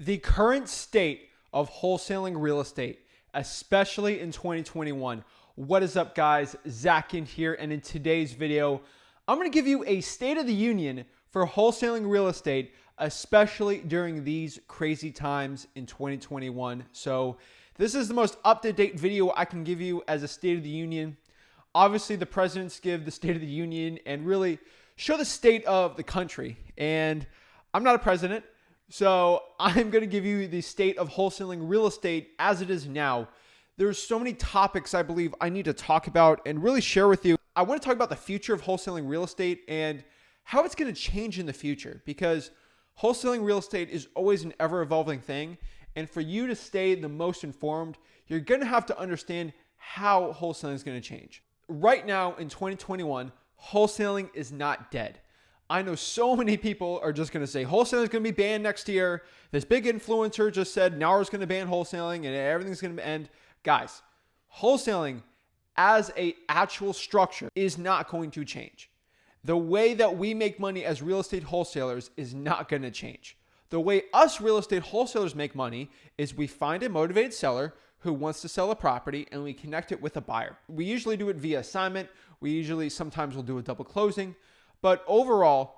The current state of wholesaling real estate, especially in 2021. What is up, guys? Zach in here, and in today's video, I'm going to give you a state of the union for wholesaling real estate, especially during these crazy times in 2021. So this is the most up-to-date video I can give you as a state of the union. Obviously, the presidents give the state of the union and really show the state of the country. And I'm not a president, so I'm going to give you the state of wholesaling real estate as it is now. There's so many topics I believe I need to talk about and really share with you. I want to talk about the future of wholesaling real estate and how it's going to change in the future, because wholesaling real estate is always an ever-evolving thing. And for you to stay the most informed, you're going to have to understand how wholesaling is going to change. Right now in 2021, wholesaling is not dead. I know so many people are just going to say wholesaling is going to be banned next year. This big influencer just said now it's going to ban wholesaling and everything's going to end. Guys, wholesaling as an actual structure is not going to change. The way that we make money as real estate wholesalers is not going to change. The way us real estate wholesalers make money is we find a motivated seller who wants to sell a property and we connect it with a buyer. We usually do it via assignment. Sometimes we'll do a double closing. But overall,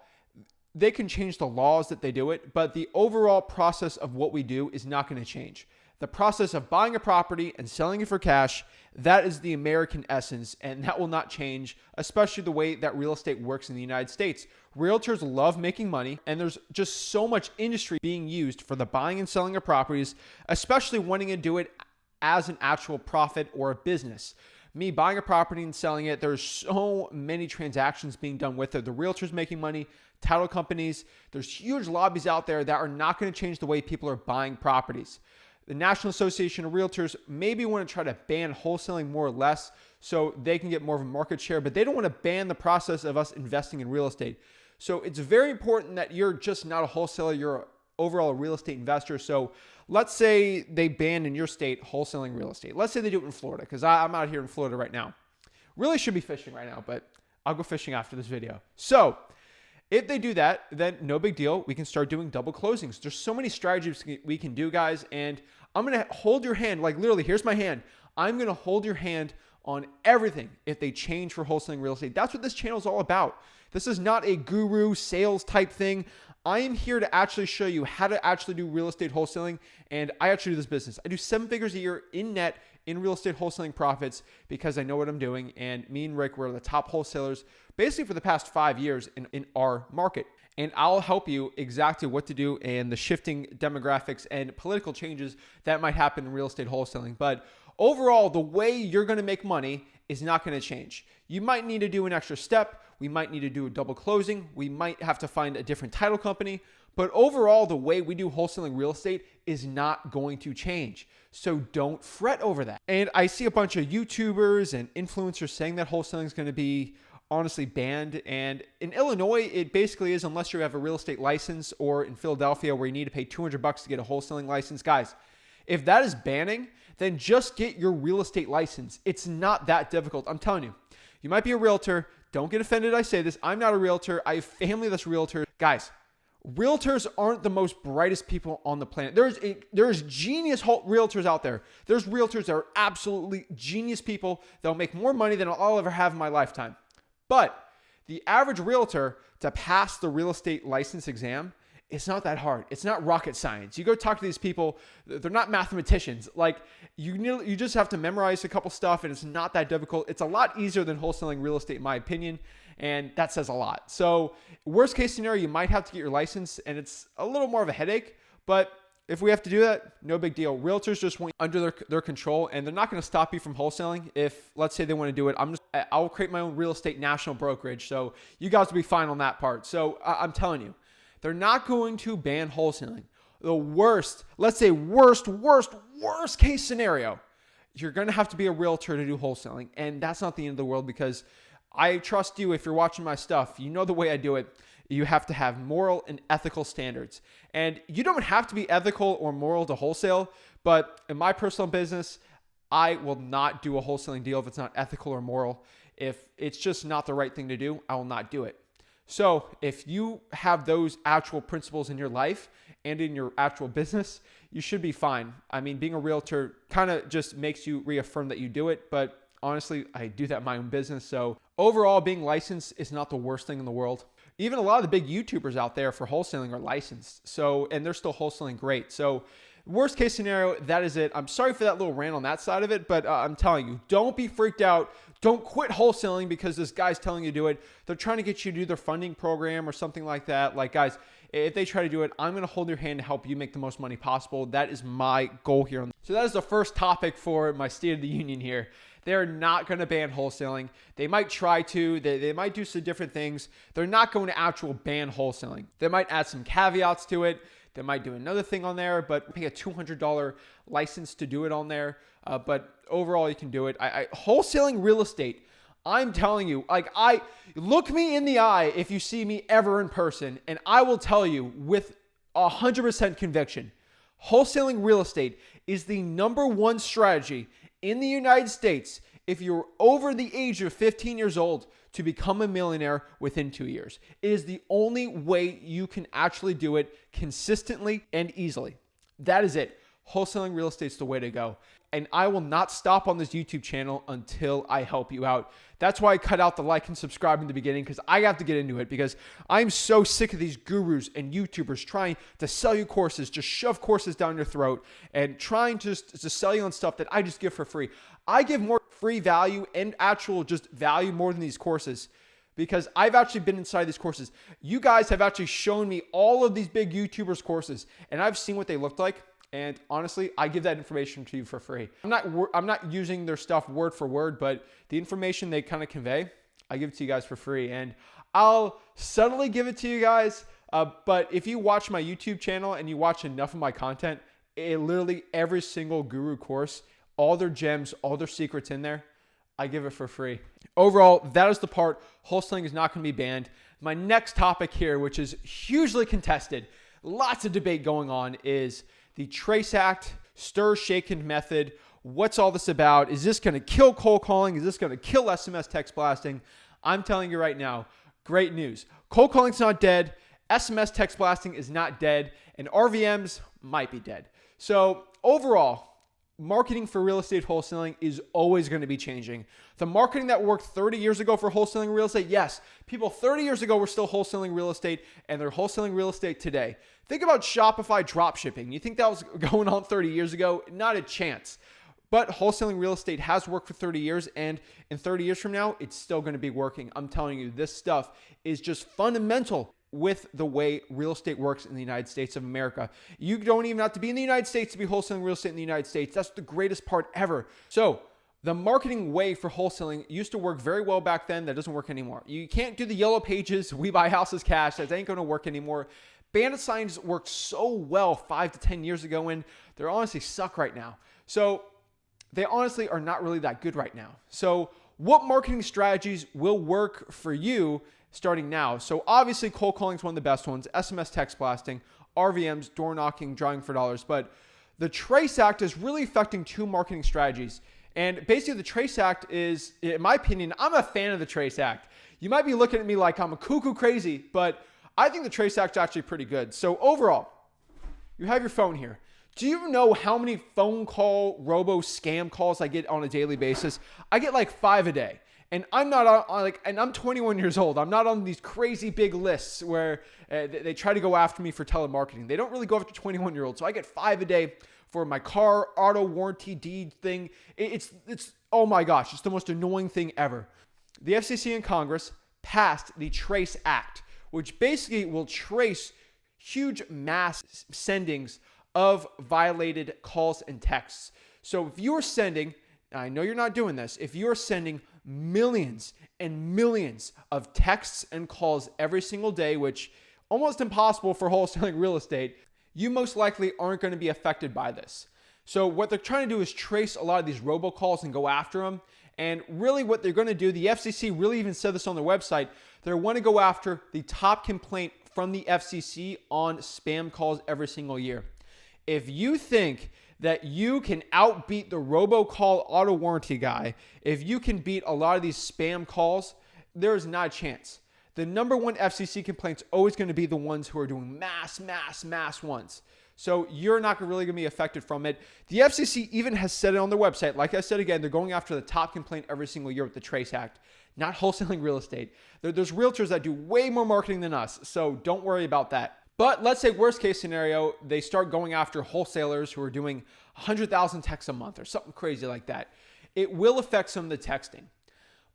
they can change the laws that they do it, but the overall process of what we do is not going to change. The process of buying a property and selling it for cash, that is the American essence, and that will not change, especially the way that real estate works in the United States. Realtors love making money, and there's just so much industry being used for the buying and selling of properties, especially wanting to do it as an actual profit or a business. Me buying a property and selling it, there's so many transactions being done with it. The realtors making money, title companies, there's huge lobbies out there that are not going to change the way people are buying properties. The National Association of Realtors maybe want to try to ban wholesaling more or less so they can get more of a market share, but they don't want to ban the process of us investing in real estate. So it's very important that you're just not a wholesaler, you're overall a real estate investor. So let's say they ban in your state wholesaling real estate. Let's say they do it in Florida, because I'm out here in Florida right now. Really should be fishing right now, but I'll go fishing after this video. So if they do that, then no big deal. We can start doing double closings. There's so many strategies we can do, guys. And I'm going to hold your hand, like literally, here's my hand. I'm going to hold your hand on everything if they change for wholesaling real estate. That's what this channel is all about. This is not a guru sales type thing. I am here to actually show you how to actually do real estate wholesaling. And I actually do this business. I do 7 figures a year in net in real estate wholesaling profits because I know what I'm doing. And me and Rick were the top wholesalers basically for the past 5 years in our market. And I'll help you exactly what to do and the shifting demographics and political changes that might happen in real estate wholesaling. But overall, the way you're going to make money is not going to change. You might need to do an extra step. We might need to do a double closing. We might have to find a different title company. But overall, the way we do wholesaling real estate is not going to change. So don't fret over that. And I see a bunch of YouTubers and influencers saying that wholesaling is going to be honestly banned. And in Illinois, it basically is, unless you have a real estate license, or in Philadelphia where you need to pay $200 to get a wholesaling license. Guys, if that is banning, then just get your real estate license. It's not that difficult. I'm telling you, you might be a realtor. Don't get offended I say this. I'm not a realtor. I have family that's realtor. Guys, realtors aren't the most brightest people on the planet. There's genius realtors out there. There's realtors that are absolutely genius people that will make more money than I'll ever have in my lifetime. But the average realtor, to pass the real estate license exam, it's not that hard. It's not rocket science. You go talk to these people, they're not mathematicians. Like you just have to memorize a couple stuff, and it's not that difficult. It's a lot easier than wholesaling real estate, in my opinion, and that says a lot. So worst case scenario, you might have to get your license, and it's a little more of a headache, but if we have to do that, no big deal. Realtors just want you under their control, and they're not going to stop you from wholesaling. If, let's say, they want to do it, I'll create my own real estate national brokerage, so you guys will be fine on that part. So I'm telling you, they're not going to ban wholesaling. The worst, let's say worst case scenario, you're going to have to be a realtor to do wholesaling, and that's not the end of the world, because I trust you. If you're watching my stuff, you know the way I do it. You have to have moral and ethical standards. And you don't have to be ethical or moral to wholesale, but in my personal business, I will not do a wholesaling deal if it's not ethical or moral. If it's just not the right thing to do, I will not do it. So if you have those actual principles in your life and in your actual business, you should be fine. I mean, being a realtor kind of just makes you reaffirm that you do it, but honestly, I do that in my own business. So overall, being licensed is not the worst thing in the world. Even a lot of the big YouTubers out there for wholesaling are licensed. So, and they're still wholesaling great. So worst case scenario, that is it. I'm sorry for that little rant on that side of it, but I'm telling you, don't be freaked out. Don't quit wholesaling because this guy's telling you to do it. They're trying to get you to do their funding program or something like that. Like, guys, if they try to do it, I'm going to hold your hand to help you make the most money possible. That is my goal here. So that is the first topic for my State of the Union here. They're not going to ban wholesaling. They might try to. They might do some different things. They're not going to actual ban wholesaling. They might add some caveats to it. They might do another thing on there, but pay a $200 license to do it on there. But overall, you can do it. Wholesaling real estate, I'm telling you, look me in the eye if you see me ever in person, and I will tell you with 100% conviction, wholesaling real estate is the #1 strategy in the United States if you're over the age of 15 years old to become a millionaire within 2 years. It is the only way you can actually do it consistently and easily. That is it. Wholesaling real estate is the way to go. And I will not stop on this YouTube channel until I help you out. That's why I cut out the like and subscribe in the beginning, because I have to get into it, because I'm so sick of these gurus and YouTubers trying to sell you courses, just shove courses down your throat and trying to sell you on stuff that I just give for free. I give more free value and actual just value more than these courses, because I've actually been inside these courses. You guys have actually shown me all of these big YouTubers courses, and I've seen what they looked like. And honestly, I give that information to you for free. I'm not using their stuff word for word, but the information they kind of convey, I give it to you guys for free. And I'll subtly give it to you guys. But if you watch my YouTube channel and you watch enough of my content, literally every single guru course, all their gems, all their secrets in there, I give it for free. Overall, that is the part. Wholesaling is not going to be banned. My next topic here, which is hugely contested, lots of debate going on, is the Trace Act, stir shaken method. What's all this about? Is this going to kill cold calling? Is this going to kill SMS text blasting? I'm telling you right now, great news. Cold calling's not dead. SMS text blasting is not dead. And RVMs might be dead. So overall, marketing for real estate wholesaling is always going to be changing. The marketing that worked 30 years ago for wholesaling real estate, yes, people 30 years ago were still wholesaling real estate, and they're wholesaling real estate today. Think about Shopify dropshipping. You think that was going on 30 years ago? Not a chance. But wholesaling real estate has worked for 30 years, and in 30 years from now, it's still going to be working. I'm telling you, this stuff is just fundamental with the way real estate works in the United States of America. You don't even have to be in the United States to be wholesaling real estate in the United States. That's the greatest part ever. So the marketing way for wholesaling used to work very well back then. That doesn't work anymore. You can't do the yellow pages, we buy houses cash. That ain't going to work anymore. Bandit signs worked so well 5 to 10 years ago, and they honestly suck right now. So they honestly are not really that good right now. So what marketing strategies will work for you starting now? So obviously cold calling is one of the best ones. SMS text blasting, RVMs, door knocking, drawing for dollars. But the Trace Act is really affecting 2 marketing strategies. And basically the Trace Act is, in my opinion, I'm a fan of the Trace Act. You might be looking at me like I'm a cuckoo crazy, but I think the Trace Act is actually pretty good. So overall, you have your phone here. Do you know how many phone call, robo scam calls I get on a daily basis? I get like 5 a day. And I'm not on and I'm 21 years old. I'm not on these crazy big lists where they try to go after me for telemarketing. They don't really go after 21-year-olds. So I get 5 a day for my car auto warranty deed thing. It's oh my gosh, it's the most annoying thing ever. The FCC and Congress passed the Trace Act, which basically will trace huge mass sendings of violated calls and texts. So if you're sending, I know you're not doing this, if you're sending millions and millions of texts and calls every single day, which almost impossible for wholesaling real estate, you most likely aren't going to be affected by this. So what they're trying to do is trace a lot of these robocalls and go after them. And really what they're going to do, the FCC really even said this on their website, they want to go after the top complaint from the FCC on spam calls every single year. If you think that you can outbeat the robocall auto warranty guy, if you can beat a lot of these spam calls, there's not a chance. The number one FCC complaint's always going to be the ones who are doing mass ones. So you're not really going to be affected from it. The FCC even has said it on their website. Like I said again, they're going after the top complaint every single year with the Trace Act, not wholesaling real estate. There's realtors that do way more marketing than us, so don't worry about that. But let's say worst case scenario, they start going after wholesalers who are doing 100,000 texts a month or something crazy like that. It will affect some of the texting.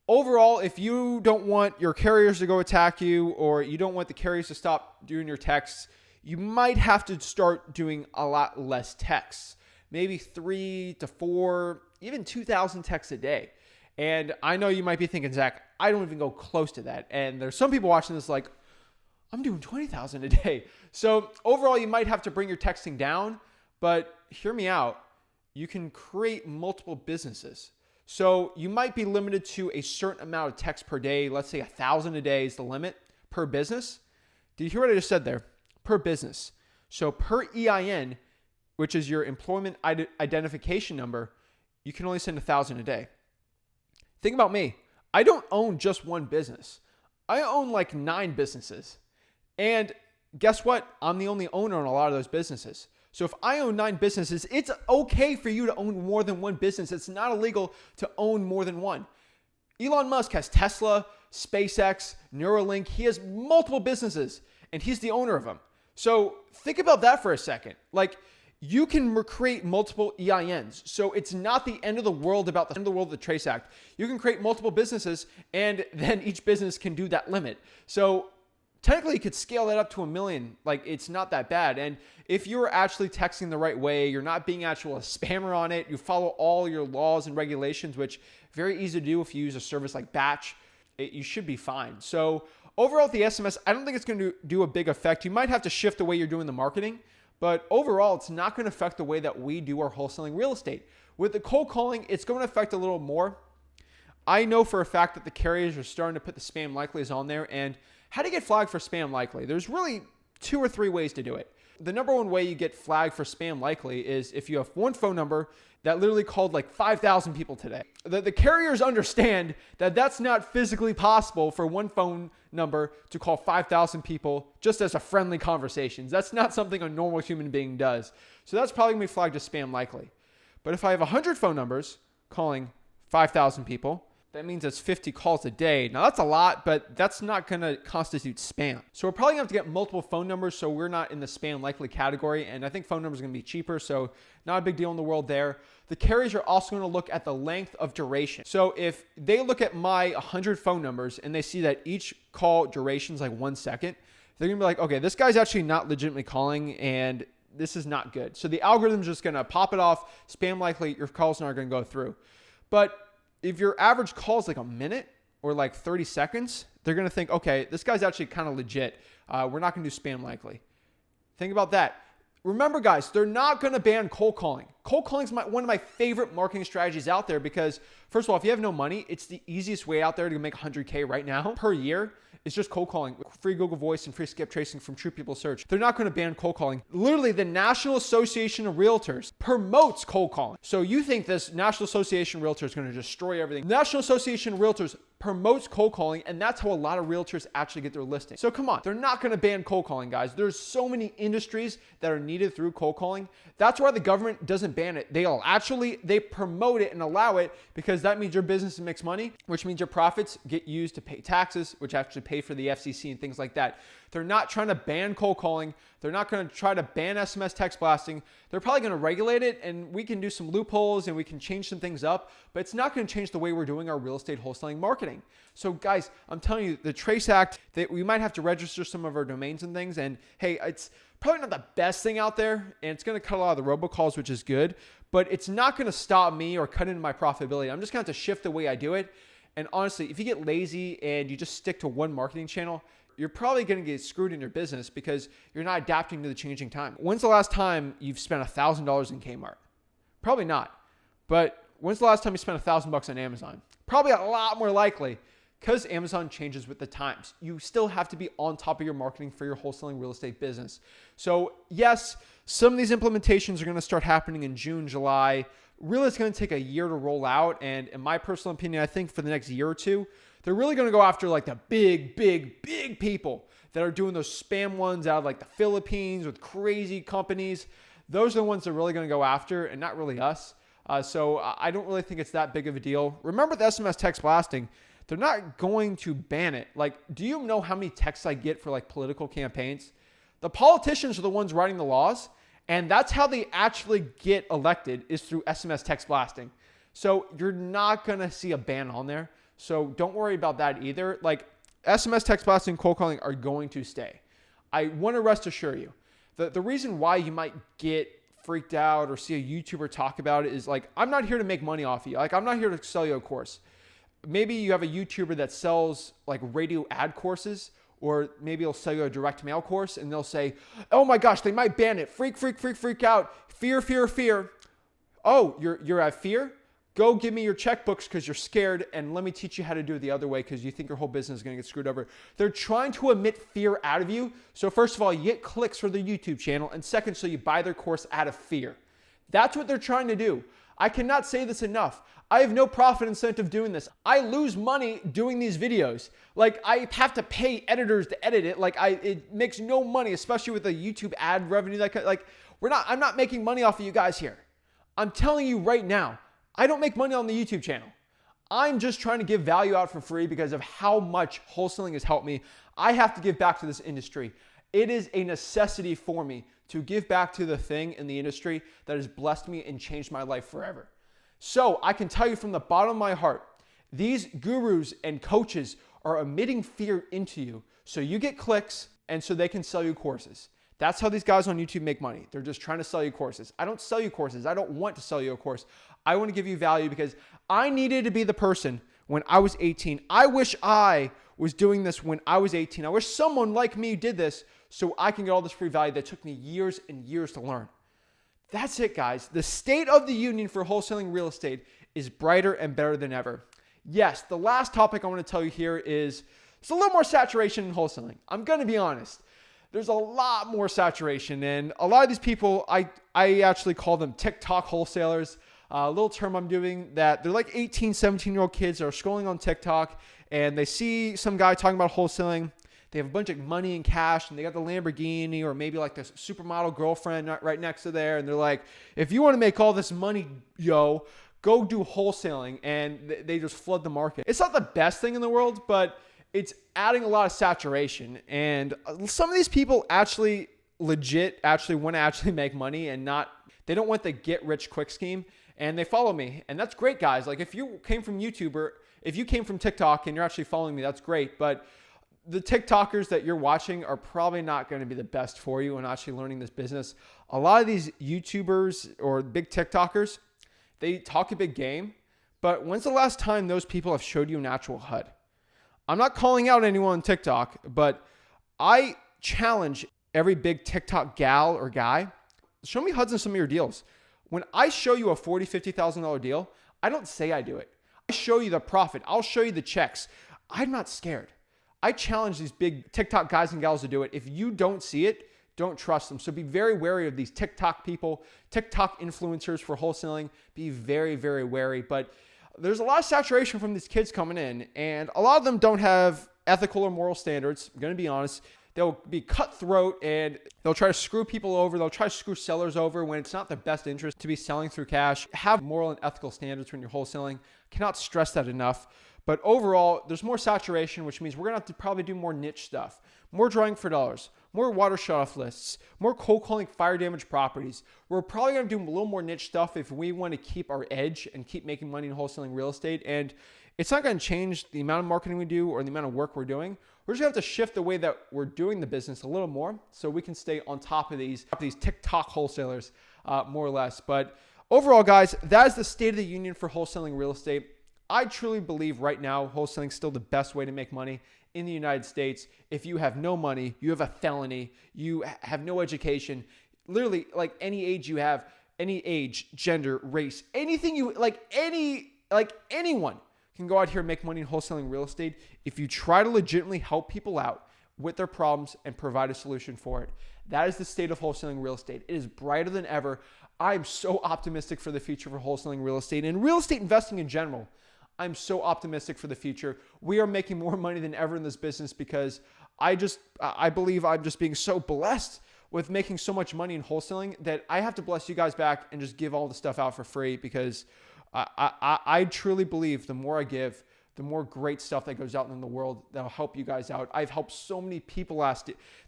Overall, if you don't want your carriers to go attack you, or you don't want the carriers to stop doing your texts, you might have to start doing a lot less texts, maybe 3 to 4, even 2,000 texts a day. And I know you might be thinking, Zach, I don't even go close to that. And there's some people watching this like, I'm doing 20,000 a day. So overall, you might have to bring your texting down, but hear me out. You can create multiple businesses. So you might be limited to a certain amount of text per day. Let's say 1,000 a day is the limit per business. Did you hear what I just said there? Per business. So per EIN, which is your employment identification number, you can only send 1,000 a day. Think about me. I don't own just one business. I own like 9 businesses. And guess what? I'm the only owner on a lot of those businesses. So if I own 9 businesses, it's okay for you to own more than one business. It's not illegal to own more than one. Elon Musk has Tesla, SpaceX, Neuralink. He has multiple businesses and he's the owner of them. So think about that for a second. Like, you can create multiple EINs. So it's not the end of the world about the end of the world of the Trace Act. You can create multiple businesses and then each business can do that limit. So technically you could scale that up to 1 million. Like, it's not that bad. And if you're actually texting the right way, you're not being actual a spammer on it, you follow all your laws and regulations, which very easy to do if you use a service like Batch, you should be fine. So overall with the SMS, I don't think it's going to do a big effect. You might have to shift the way you're doing the marketing, but overall, it's not going to affect the way that we do our wholesaling real estate. With the cold calling, it's going to affect a little more. I know for a fact that the carriers are starting to put the spam likelies on there. And how to get flagged for spam likely? There's really 2 or 3 ways to do it. The number one way you get flagged for spam likely is if you have one phone number that literally called like 5,000 people today. The carriers understand that that's not physically possible for one phone number to call 5,000 people just as a friendly conversation. That's not something a normal human being does. So that's probably going to be flagged as spam likely. But if I have 100 phone numbers calling 5,000 people, that means it's 50 calls a day. Now that's a lot, but that's not going to constitute spam. So we're probably going to have to get multiple phone numbers so we're not in the spam likely category. And I think phone numbers are going to be cheaper, so not a big deal in the world there. The carriers are also going to look at the length of duration. So if they look at my 100 phone numbers and they see that each call duration is like 1 second, they're going to be like, okay, this guy's actually not legitimately calling and this is not good. So the algorithm's just going to pop it off. Spam likely, your calls aren't going to go through. But if your average call is like a minute or like 30 seconds, they're going to think, okay, this guy's actually kind of legit. We're not going to do spam likely. Think about that. Remember, guys, they're not going to ban cold calling. Cold calling is one of my favorite marketing strategies out there because, first of all, if you have no money, it's the easiest way out there to make 100K right now per year. It's just cold calling, free Google Voice and free skip tracing from True People Search. They're not going to ban cold calling. Literally, the National Association of Realtors promotes cold calling. So you think this National Association of Realtors is going to destroy everything. National Association of Realtors promotes cold calling, and that's how a lot of realtors actually get their listing. So come on, they're not going to ban cold calling, guys. There's so many industries that are needed through cold calling. That's why the government doesn't ban it. They promote it and allow it because that means your business makes money, which means your profits get used to pay taxes, which actually pay for the FCC and things like that. They're not trying to ban cold calling. They're not going to try to ban SMS text blasting. They're probably going to regulate it, and we can do some loopholes and we can change some things up, but it's not going to change the way we're doing our real estate wholesaling marketing. So guys, I'm telling you, the Trace Act, we might have to register some of our domains and things, and hey, it's probably not the best thing out there, and it's going to cut a lot of the robocalls, which is good, but it's not going to stop me or cut into my profitability. I'm just going to have to shift the way I do it. And honestly, if you get lazy and you just stick to one marketing channel, you're probably going to get screwed in your business because you're not adapting to the changing time. When's the last time you've spent $1,000 in Kmart? Probably not. But when's the last time you spent $1,000 on Amazon? Probably a lot more likely because Amazon changes with the times. You still have to be on top of your marketing for your wholesaling real estate business. So yes, some of these implementations are going to start happening in June, July. Really, it's going to take a year to roll out. And in my personal opinion, I think for the next year or two, They're really going to go after like the big people that are doing those spam ones out of like the Philippines with crazy companies. Those are the ones they're really going to go after, and not really us. So I don't really think it's that big of a deal. Remember the SMS text blasting. They're not going to ban it. Like, do you know how many texts I get for like political campaigns? The politicians are the ones writing the laws, and that's how they actually get elected, is through SMS text blasting. So you're not going to see a ban on there. So don't worry about that either. Like, SMS text blasting and cold calling are going to stay. I want to rest assure you. The reason why you might get freaked out or see a YouTuber talk about it is like, I'm not here to make money off of you. Like, I'm not here to sell you a course. Maybe you have a YouTuber that sells like radio ad courses, or maybe he'll sell you a direct mail course and they'll say, oh my gosh, they might ban it. Freak out. Fear. Oh, you're at fear? Go give me your checkbooks because you're scared, and let me teach you how to do it the other way because you think your whole business is going to get screwed over. They're trying to emit fear out of you. So first of all, you get clicks for their YouTube channel, and second, so you buy their course out of fear. That's what they're trying to do. I cannot say this enough. I have no profit incentive doing this. I lose money doing these videos. Like, I have to pay editors to edit it. Like, it makes no money, especially with the YouTube ad revenue. I'm not making money off of you guys here. I'm telling you right now, I don't make money on the YouTube channel. I'm just trying to give value out for free because of how much wholesaling has helped me. I have to give back to this industry. It is a necessity for me to give back to the thing in the industry that has blessed me and changed my life forever. So I can tell you from the bottom of my heart, these gurus and coaches are emitting fear into you so you get clicks and so they can sell you courses. That's how these guys on YouTube make money. They're just trying to sell you courses. I don't sell you courses. I don't want to sell you a course. I want to give you value because I needed to be the person when I was 18. I wish I was doing this when I was 18. I wish someone like me did this so I can get all this free value that took me years and years to learn. That's it, guys. The state of the union for wholesaling real estate is brighter and better than ever. Yes, the last topic I want to tell you here is there's a little more saturation in wholesaling. I'm going to be honest. There's a lot more saturation, and a lot of these people, I actually call them TikTok wholesalers. A little term I'm doing that they're like 18, 17-year-old kids that are scrolling on TikTok, and they see some guy talking about wholesaling. They have a bunch of money and cash, and they got the Lamborghini or maybe like the supermodel girlfriend right next to there, and they're like, if you want to make all this money, yo, go do wholesaling, and they just flood the market. It's not the best thing in the world, but it's adding a lot of saturation, and some of these people actually want to make money and they don't want the get rich quick scheme, and they follow me, and that's great, guys. Like, if you came from TikTok and you're actually following me, that's great, but the TikTokers that you're watching are probably not going to be the best for you in actually learning this business. A lot of these YouTubers or big TikTokers, they talk a big game, but when's the last time those people have showed you an actual HUD? I'm not calling out anyone on TikTok, but I challenge every big TikTok gal or guy, show me HUDs in some of your deals. When I show you a $40,000, $50,000 deal, I don't say I do it. I show you the profit. I'll show you the checks. I'm not scared. I challenge these big TikTok guys and gals to do it. If you don't see it, don't trust them. So be very wary of these TikTok people, TikTok influencers for wholesaling. Be very, very wary. But there's a lot of saturation from these kids coming in, and a lot of them don't have ethical or moral standards. I'm going to be honest. They'll be cutthroat, and they'll try to screw people over. They'll try to screw sellers over when it's not their best interest to be selling through cash. Have moral and ethical standards when you're wholesaling. Cannot stress that enough. But overall, there's more saturation, which means we're going to have to probably do more niche stuff, more drawing for dollars, more water shutoff lists, more cold calling fire damage properties. We're probably going to do a little more niche stuff if we want to keep our edge and keep making money in wholesaling real estate. And it's not going to change the amount of marketing we do or the amount of work we're doing. We're just going to have to shift the way that we're doing the business a little more so we can stay on top of these TikTok wholesalers, more or less. But overall, guys, that is the state of the union for wholesaling real estate. I truly believe right now wholesaling is still the best way to make money in the United States. If you have no money, you have a felony, you have no education, literally like any age you have, any age, gender, race, anything you anyone can go out here and make money in wholesaling real estate if you try to legitimately help people out with their problems and provide a solution for it. That is the state of wholesaling real estate. It is brighter than ever. I'm so optimistic for the future for wholesaling real estate and real estate investing in general. I'm so optimistic for the future. We are making more money than ever in this business because I believe I'm just being so blessed with making so much money in wholesaling that I have to bless you guys back and just give all the stuff out for free because I truly believe the more I give, the more great stuff that goes out in the world that'll help you guys out. I've helped so many people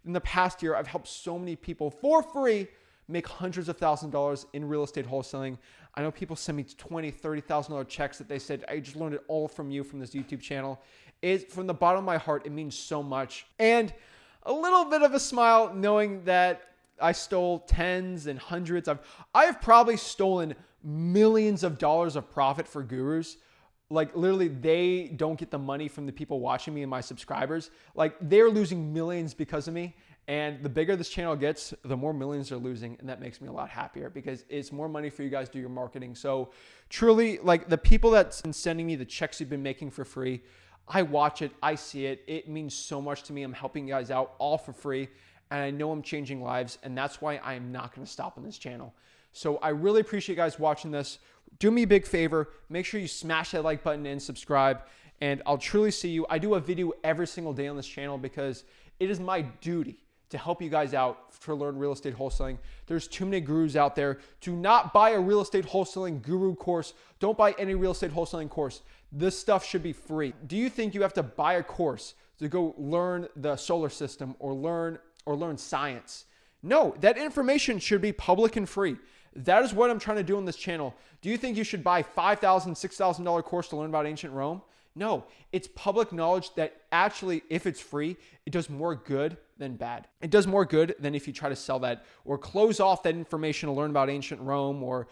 in the past year. I've helped so many people for free make hundreds of thousands of dollars in real estate wholesaling. I know people send me $20,000, $30,000 checks that they said, I just learned it all from you from this YouTube channel. From the bottom of my heart, it means so much. And a little bit of a smile knowing that I stole tens and hundreds of, I have probably stolen millions of dollars of profit for gurus. Like literally they don't get the money from the people watching me and my subscribers. Like they're losing millions because of me. And the bigger this channel gets, the more millions they're losing. And that makes me a lot happier because it's more money for you guys to do your marketing. So truly, like the people that's been sending me the checks you've been making for free, I watch it, I see it. It means so much to me. I'm helping you guys out all for free. And I know I'm changing lives. And that's why I am not going to stop on this channel. So I really appreciate you guys watching this. Do me a big favor. Make sure you smash that like button and subscribe. And I'll truly see you. I do a video every single day on this channel because it is my duty to help you guys out to learn real estate wholesaling. There's too many gurus out there. Do not buy a real estate wholesaling guru course. Don't buy any real estate wholesaling course. This stuff should be free. Do you think you have to buy a course to go learn the solar system or learn science? No, that information should be public and free. That is what I'm trying to do on this channel. Do you think you should buy $5,000, $6,000 course to learn about ancient Rome? No, it's public knowledge that actually, if it's free, it does more good than bad. It does more good than if you try to sell that or close off that information to learn about ancient Rome or,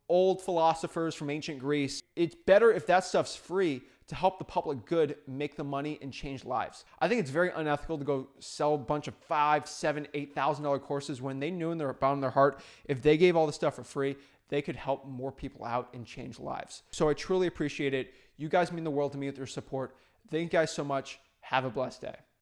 old philosophers from ancient Greece. It's better if that stuff's free to help the public good make the money and change lives. I think it's very unethical to go sell a bunch of $5,000, $7,000, $8,000 courses when they knew in their bottom of their heart, if they gave all the stuff for free, they could help more people out and change lives. So I truly appreciate it. You guys mean the world to me with your support. Thank you guys so much. Have a blessed day.